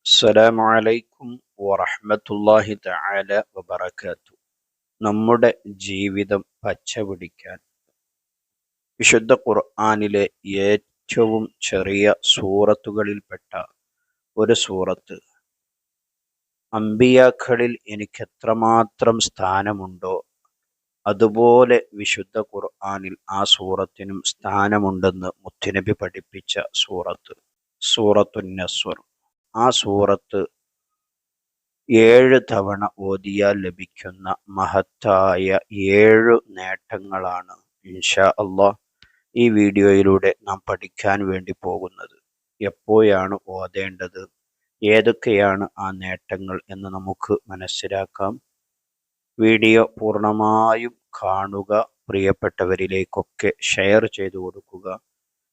അസ്സലാമു അലൈക്കും വറഹ്മത്തുള്ളാഹി തആല വബറകാത്തു. നമ്മുടെ ജീവിതം പച്ചപിടിക്കാൻ വിശുദ്ധ ഖുർആനിലെ ഏറ്റവും ചെറിയ സൂറത്തുകളിൽപ്പെട്ട ഒരു സൂറത്ത്, അമ്പിയാക്കളിൽ എനിക്ക് എത്രമാത്രം സ്ഥാനമുണ്ടോ അതുപോലെ വിശുദ്ധ ഖുർആനിൽ ആ സൂറത്തിനും സ്ഥാനമുണ്ടെന്ന് മുത്തുനബി പഠിപ്പിച്ച സൂറത്തുൻ നസ്ർ. ആ സൂറത്ത് 7 തവണ ഓതിയാൽ ലഭിക്കുന്ന മഹത്തായ 7 നേട്ടങ്ങളാണ് ഇൻഷാ അള്ളാഹ് ഈ വീഡിയോയിലൂടെ നാം പഠിക്കാൻ വേണ്ടി പോകുന്നത്. എപ്പോഴാണ് ഓതേണ്ടത്, ഏതൊക്കെയാണ് ആ നേട്ടങ്ങൾ എന്ന് നമുക്ക് മനസ്സിലാക്കാം. വീഡിയോ പൂർണ്ണമായും കാണുക, പ്രിയപ്പെട്ടവരിലേക്കൊക്കെ ഷെയർ ചെയ്തു കൊടുക്കുക,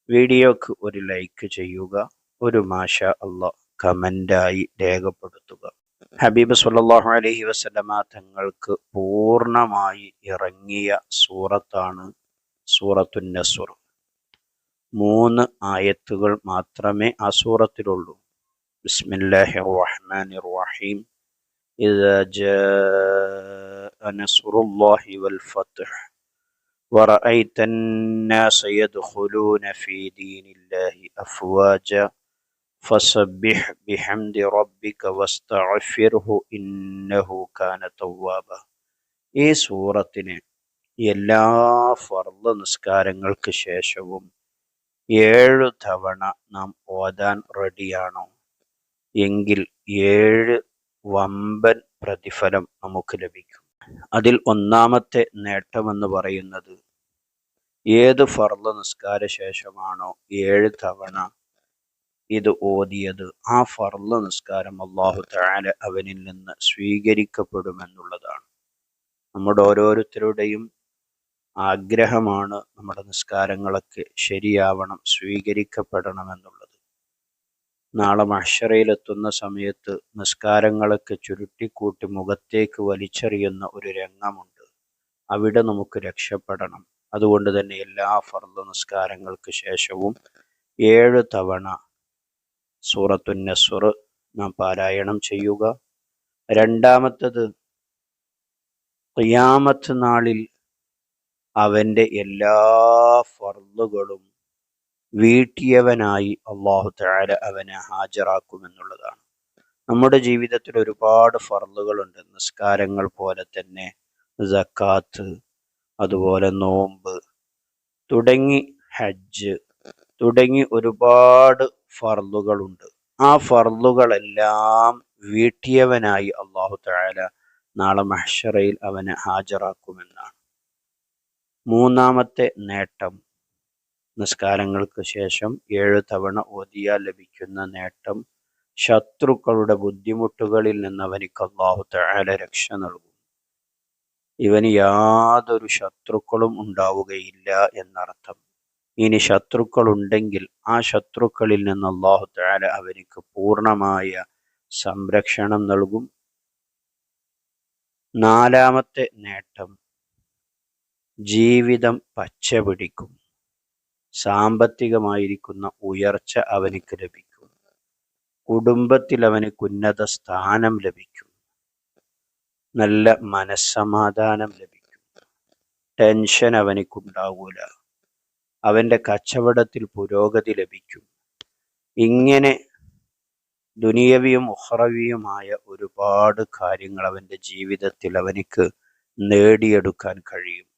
വീഡിയോക്ക് ഒരു ലൈക്ക് ചെയ്യുക, ഒരു മാഷാ അള്ളാഹ് കമൻ്റായി രേഖപ്പെടുത്തുക. ഹബീബ് സല്ലല്ലാഹു അലൈഹി വസല്ലമ തങ്ങൾക്ക് പൂർണ്ണമായി ഇറങ്ങിയ സൂറത്താണ് സൂറത്തുൻ നസ്ർ. 3 ആയത്തുകൾ മാത്രമേ ആ സൂറത്തിലുള്ളൂ. ബിസ്മില്ലാഹിർ റഹ്മാനിർ റഹീം. ഇദാ ജാഅ നസ്റുല്ലാഹി വൽ ഫത്ഹ് വറഅയ്തൻ നാസ യദ്ഖുലൂന ഫീ ദീനില്ലാഹി അഫ്വാജ ഫസബ്ബിഹ് ബിഹംദി റബ്ബിക വസ്തഗ്ഫിർഹു ഇന്നഹു കാന തവ്വാബ. ഈ സൂറത്തിന് എല്ലാ ഫർള് നിസ്കാരങ്ങൾക്ക് ശേഷവും 7 തവണ നാം ഓതാൻ റെഡിയാണോ എങ്കിൽ 7 വമ്പൻ പ്രതിഫലം നമുക്ക് ലഭിക്കും. അതിൽ ഒന്നാമത്തെ നേട്ടമെന്ന് പറയുന്നത്, ഏത് ഫർള് നിസ്കാര ശേഷമാണോ 7 തവണ ഇത് ഓതിയത്, ആ ഫർള് നിസ്കാരം അല്ലാഹു തആല അവനിൽ നിന്ന് സ്വീകരിക്കപ്പെടുമെന്നുള്ളതാണ്. നമ്മുടെ ഓരോരുത്തരുടെയും ആഗ്രഹമാണ് നമ്മുടെ നിസ്കാരങ്ങളൊക്കെ ശരിയാവണം, സ്വീകരിക്കപ്പെടണമെന്നുള്ളത്. നാളെ മഹ്ശറയിലെത്തുന്ന സമയത്ത് നിസ്കാരങ്ങളൊക്കെ ചുരുട്ടിക്കൂട്ടി മുഖത്തേക്ക് വലിച്ചെറിയുന്ന ഒരു രംഗമുണ്ട്. അവിടെ നമുക്ക് രക്ഷപ്പെടണം. അതുകൊണ്ട് തന്നെ എല്ലാ ഫർള് നിസ്കാരങ്ങൾക്ക് ശേഷവും 7 തവണ സൂറത്തുൻ നസ്ർ നാം പാരായണം ചെയ്യുക. രണ്ടാമത്തത്, ഖിയാമത്ത് നാളിൽ അവൻ്റെ എല്ലാ ഫർളുകളും വീട്ടിയവനായി അല്ലാഹു തആല അവനെ ഹാജരാക്കുമെന്നുള്ളതാണ്. നമ്മുടെ ജീവിതത്തിൽ ഒരുപാട് ഫർളുകളുണ്ട്. നിസ്കാരങ്ങൾ പോലെ തന്നെ സക്കാത്ത്, അതുപോലെ നോമ്പ് തുടങ്ങി, ഹജ്ജ് തുടങ്ങി ഒരുപാട് ഫർളുകളുണ്ട്. ആ ഫർളുകളെല്ലാം വീട്ടിയവനായി അല്ലാഹു തആല നാളെ മഹ്ശറയിൽ അവനെ ഹാജരാക്കുമെന്നാണ്. മൂന്നാമത്തെ നേട്ടം, നിസ്കാരങ്ങൾക്ക് ശേഷം 7 തവണ ഓതിയാൽ ലഭിക്കുന്ന നേട്ടം, ശത്രുക്കളുടെ ബുദ്ധിമുട്ടുകളിൽ നിന്ന് അവനിക്ക് അല്ലാഹു തആല രക്ഷ നൽകും. ഇവന് യാതൊരു ശത്രുക്കളും ഉണ്ടാവുകയില്ല എന്നർത്ഥം. ഇനി ശത്രുക്കൾ ഉണ്ടെങ്കിൽ ആ ശത്രുക്കളിൽ നിന്ന് അല്ലാഹു തആല അവനിക്ക് പൂർണ്ണമായ സംരക്ഷണം നൽകും. നാലാമത്തെ നേട്ടം, ജീവിതം പച്ചപിടിക്കും. സാമ്പത്തികമായിരിക്കുന്ന ഉയർച്ച അവനിക്ക് ലഭിക്കും. കുടുംബത്തിൽ അവനിക്ക് ഉന്നത സ്ഥാനം ലഭിക്കും. നല്ല മനസ്സമാധാനം ലഭിക്കും. ടെൻഷൻ അവനിക്കുണ്ടാവൂല. അവൻ്റെ കച്ചവടത്തിൽ പുരോഗതി ലഭിക്കും. ഇങ്ങനെ ദുനിയവിയും ഉഖ്റവിയുമായ ഒരുപാട് കാര്യങ്ങൾ അവൻ്റെ ജീവിതത്തിൽ അവനിക്ക് നേടിയെടുക്കാൻ കഴിയും.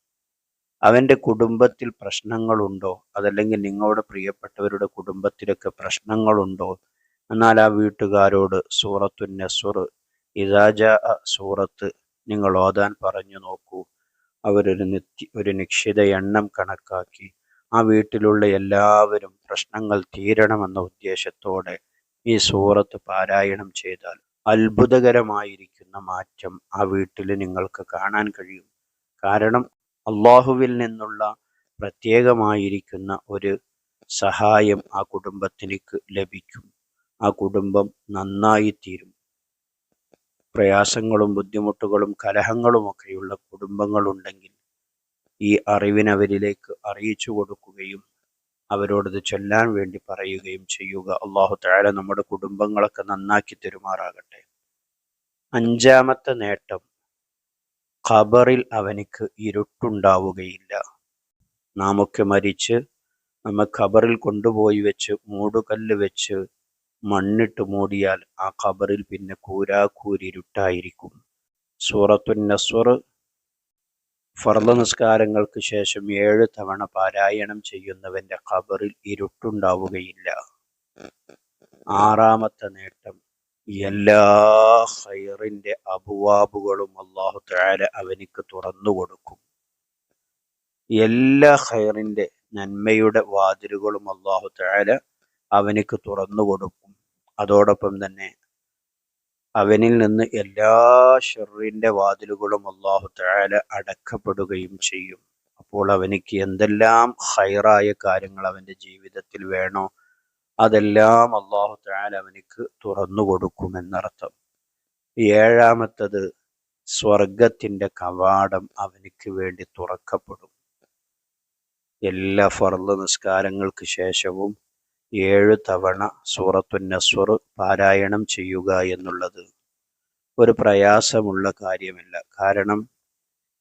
അവൻ്റെ കുടുംബത്തിൽ പ്രശ്നങ്ങളുണ്ടോ, അതല്ലെങ്കിൽ നിങ്ങളുടെ പ്രിയപ്പെട്ടവരുടെ കുടുംബത്തിലൊക്കെ പ്രശ്നങ്ങളുണ്ടോ, എന്നാൽ ആ വീട്ടുകാരോട് സൂറത്തുൻ നസ്ർ, ഇദാ ജാഅ സൂറത്ത് നിങ്ങൾ ഓതാൻ പറഞ്ഞു നോക്കൂ. ഒരു നിശ്ചിത എണ്ണം കണക്കാക്കി ആ വീട്ടിലുള്ള എല്ലാവരും പ്രശ്നങ്ങൾ തീരണമെന്ന ഉദ്ദേശത്തോടെ ഈ സൂറത്ത് പാരായണം ചെയ്താൽ അത്ഭുതകരമായിരിക്കുന്ന മാറ്റം ആ വീട്ടിൽ നിങ്ങൾക്ക് കാണാൻ കഴിയും. കാരണം അള്ളാഹുവിൽ നിന്നുള്ള പ്രത്യേകമായിരിക്കുന്ന ഒരു സഹായം ആ കുടുംബത്തിലേക്ക് ലഭിക്കും. ആ കുടുംബം നന്നായിത്തീരും. പ്രയാസങ്ങളും ബുദ്ധിമുട്ടുകളും കലഹങ്ങളുമൊക്കെയുള്ള കുടുംബങ്ങളുണ്ടെങ്കിൽ ഈ അറിവിനവരിലേക്ക് അറിയിച്ചു കൊടുക്കുകയും അവരോടത് ചൊല്ലാൻ വേണ്ടി പറയുകയും ചെയ്യുക. അല്ലാഹു തആല നമ്മുടെ കുടുംബങ്ങളൊക്കെ നന്നാക്കി തരുമാറാകട്ടെ. അഞ്ചാമത്തെ നേട്ടം, ഖബറിൽ അവനിക്ക് ഇരുട്ടുണ്ടാവുകയില്ല. നാമൊക്കെ മരിച്ച് നമ്മ ഖബറിൽ കൊണ്ടുപോയി വെച്ച് മൂടുകല്ല് വെച്ച് മണ്ണിട്ട് മൂടിയാൽ ആ ഖബറിൽ പിന്നെ കൂരാക്കൂരിരുട്ടായിരിക്കും. സൂറത്തുൻ നസ്ർ ഫർള് നിസ്കാരങ്ങൾക്ക് ശേഷം 7 തവണ പാരായണം ചെയ്യുന്നവന്റെ ഖബറിൽ ഇരുട്ടുണ്ടാവുകയില്ല. ആറാമത്തെ നേട്ടം, എല്ലാ ഖൈറിന്റെ അബ്വാബുകളും അല്ലാഹു തആല അവനിക്ക് തുറന്നു കൊടുക്കും. എല്ലാ ഖൈറിന്റെ നന്മയുടെ വാതിലുകളും അല്ലാഹു തആല അവനിക്ക് തുറന്നു കൊടുക്കും. അതോടൊപ്പം തന്നെ അവനിൽ നിന്ന് എല്ലാ ഷർറിന്റെ വാതിലുകളും അല്ലാഹു തആല അടക്കപ്പെടുകയും ചെയ്യും. അപ്പോൾ അവനിക്ക് എന്തെല്ലാം ഖൈറായ കാര്യങ്ങൾ അവന്റെ ജീവിതത്തിൽ വേണോ അതെല്ലാം അല്ലാഹു തആല അവനിക്ക് തുറന്നു കൊടുക്കുമെന്നർത്ഥം. ഏഴാമത്തത്, സ്വർഗത്തിന്റെ കവാടം അവനിക്ക് വേണ്ടി തുറക്കപ്പെടും. എല്ലാ ഫർള് നിസ്കാരങ്ങൾക്ക് ശേഷവും 7 തവണ സൂറത്തുൻ നസ്ർ പാരായണം ചെയ്യുക എന്നുള്ളത് ഒരു പ്രയാസമുള്ള കാര്യമല്ല. കാരണം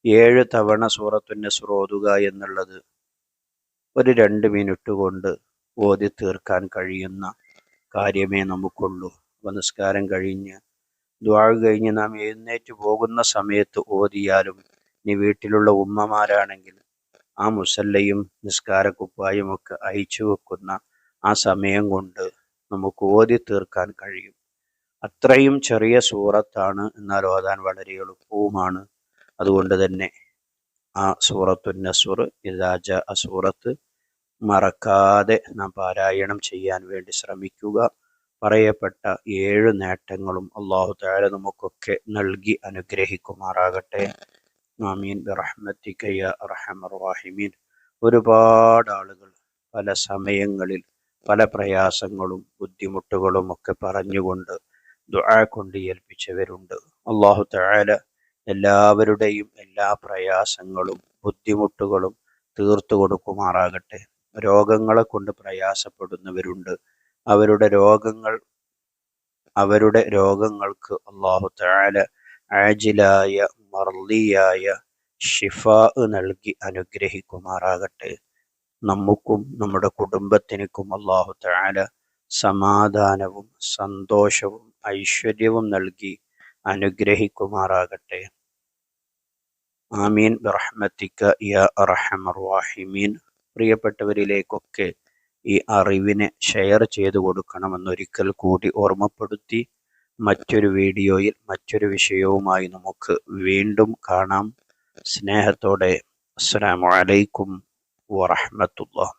7 തവണ സൂറത്തുൻ നസ്ർ ഓതുക എന്നുള്ളത് ഒരു 2 മിനിറ്റ് കൊണ്ട് ഓതി തീർക്കാൻ കഴിയുന്ന കാര്യമേ നമുക്കുള്ളൂ. അപ്പോൾ നിസ്കാരം കഴിഞ്ഞ് ദുആ കഴിഞ്ഞ് നാം എഴുന്നേറ്റ് പോകുന്ന സമയത്ത് ഓതിയാലും, ഇനി വീട്ടിലുള്ള ഉമ്മമാരാണെങ്കിൽ ആ മുസല്ലയും നിസ്കാരക്കുപ്പായും ഒക്കെ അയച്ചു വെക്കുന്ന ആ സമയം കൊണ്ട് നമുക്ക് ഓതി തീർക്കാൻ കഴിയും. അത്രയും ചെറിയ സൂറത്താണ്, എന്നാൽ ഓതാൻ വളരെ എളുപ്പവുമാണ്. അതുകൊണ്ട് തന്നെ ആ സൂറത്തുൻ നസ്ർ, ഇദാ ജാഅ സൂറത്ത് മറക്കാതെ നാം പാരായണം ചെയ്യാൻ വേണ്ടി ശ്രമിക്കുക. പറയപ്പെട്ട 7 നേട്ടങ്ങളും അല്ലാഹു തആല നമുക്കൊക്കെ നൽകി അനുഗ്രഹിക്കുമാറാകട്ടെ. ആമീൻ ബിറഹ്മതിക യാ അർഹമർ റഹീമീൻ. ഒരുപാട് ആളുകൾ പല സമയങ്ങളിൽ പല പ്രയാസങ്ങളും ബുദ്ധിമുട്ടുകളും ഒക്കെ പറഞ്ഞുകൊണ്ട് ദുആ കൊണ്ട് ഏൽപ്പിച്ചവരുണ്ട്. അല്ലാഹു തആല എല്ലാവരുടെയും എല്ലാ പ്രയാസങ്ങളും ബുദ്ധിമുട്ടുകളും തീർത്തു കൊടുക്കുമാറാകട്ടെ. രോഗങ്ങളെ കൊണ്ട് പ്രയാസപ്പെടുന്നവരുണ്ട്. അവരുടെ രോഗങ്ങൾക്ക് അല്ലാഹു തആല ആജിലായ മർളിയായ ഷിഫാ നൽകി അനുഗ്രഹിക്കുമാറാകട്ടെ. നമുക്കും നമ്മുടെ കുടുംബത്തിനും അല്ലാഹു തആല സമാധാനവും സന്തോഷവും ഐശ്വര്യവും നൽകി അനുഗ്രഹിക്കുമാറാകട്ടെ. ആമീൻ ബിറഹ്മതിക യാ അർഹമർ റഹീമീൻ. പ്രിയപ്പെട്ടവരിലേക്കൊക്കെ ഈ അറിവിനെ ഷെയർ ചെയ്തു കൊടുക്കണമെന്നൊരിക്കൽ കൂടി ഓർമ്മപ്പെടുത്തി, മറ്റൊരു വീഡിയോയിൽ മറ്റൊരു വിഷയവുമായി നമുക്ക് വീണ്ടും കാണാം. സ്നേഹത്തോടെ അസ്സലാമു അലൈക്കും വറഹ്മത്തുള്ളാഹി.